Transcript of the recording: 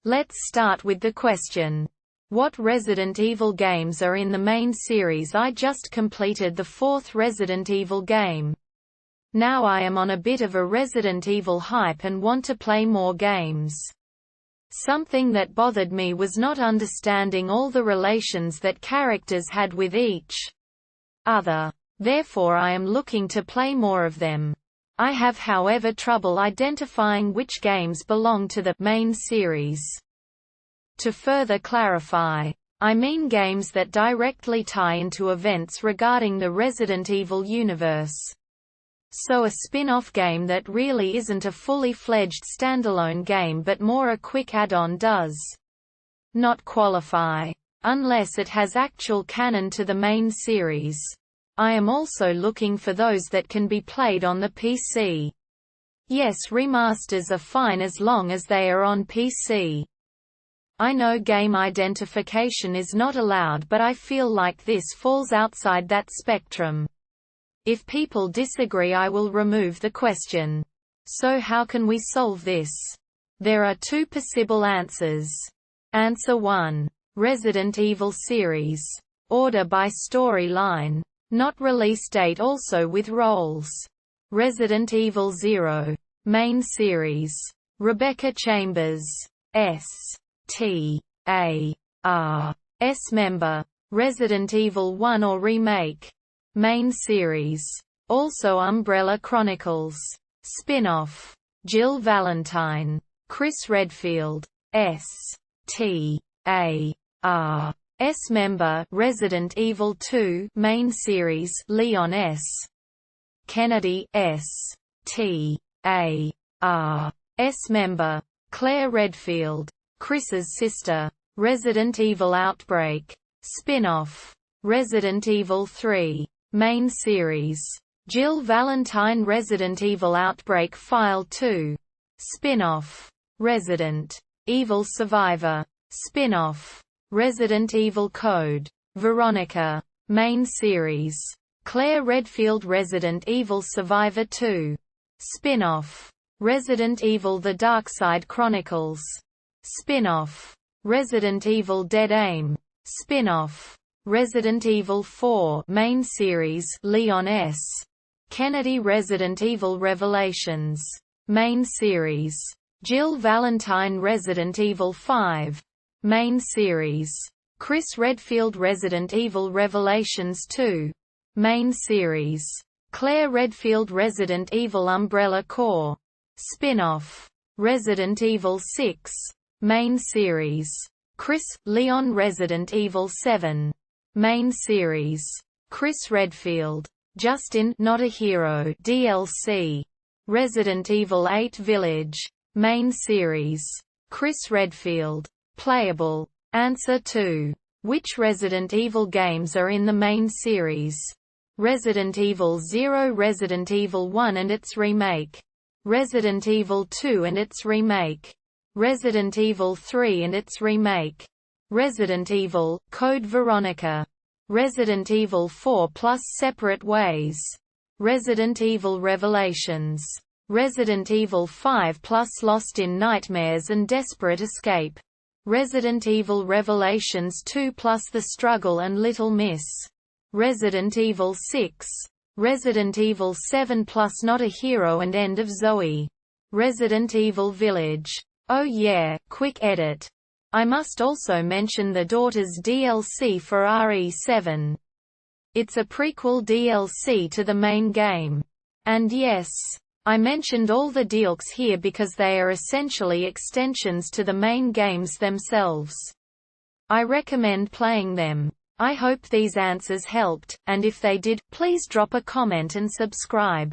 Let's start with the question. What Resident Evil games are in the main series? I just completed the 4th Resident Evil game. Now I am on a bit of a Resident Evil hype and want to play more games. Something that bothered me was not understanding all the relations that characters had with each other. Therefore I am looking to play more of them. I have however trouble identifying which games belong to the main series. To further clarify, I mean games that directly tie into events regarding the Resident Evil universe. So a spin-off game that really isn't a fully fledged standalone game but more a quick add-on does not qualify, unless it has actual canon to the main series. I am also looking for those that can be played on the PC. Yes, remasters are fine as long as they are on PC. I know game identification is not allowed, but I feel like this falls outside that spectrum. If people disagree, I will remove the question. So how can we solve this? There are 2 possible answers. Answer 1. Resident Evil series. Order by storyline. Not release date, also with roles. Resident Evil 0. Main series. Rebecca Chambers. S member. Resident Evil 1 or remake. Main series. Also Umbrella Chronicles. Spin-off. Jill Valentine. Chris Redfield. S member. Resident Evil 2 Main series. Leon S. Kennedy. S member. Claire Redfield. Chris's sister. Resident Evil Outbreak. Spin-off. Resident Evil 3 Main series. Jill Valentine. Resident Evil Outbreak File 2. Spin-off. Resident Evil Survivor. Spin-off. Resident Evil Code Veronica. Main series. Claire Redfield. Resident Evil Survivor 2. Spin-off. Resident Evil The Darkside Chronicles. Spin-off. Resident Evil Dead Aim. Spin-off. Resident Evil 4 Main series. Leon S. Kennedy. Resident Evil Revelations. Main series. Jill Valentine. Resident Evil 5 Main series. Chris Redfield. Resident Evil Revelations 2 Main series. Claire Redfield. Resident Evil Umbrella Corps. Spin-off. Resident Evil 6 Main series. Chris, Leon. Resident Evil 7 Main series. Chris Redfield. Justin, Not a Hero DLC. Resident Evil 8 Village. Main series. Chris Redfield. Playable. Answer 2. Which Resident Evil games are in the main series? Resident Evil 0, Resident Evil 1 and its remake. Resident Evil 2 and its remake. Resident Evil 3 and its remake. Resident Evil, Code Veronica. Resident Evil 4 plus Separate Ways. Resident Evil Revelations. Resident Evil 5 plus Lost in Nightmares and Desperate Escape. Resident Evil Revelations 2 plus The Struggle and Little Miss. Resident Evil 6. Resident Evil 7 plus Not a Hero and End of Zoe. Resident Evil Village. Oh yeah, quick edit. I must also mention the Daughters DLC for RE7. It's a prequel DLC to the main game. And yes, I mentioned all the deals here because they are essentially extensions to the main games themselves. I recommend playing them. I hope these answers helped, and if they did, please drop a comment and subscribe.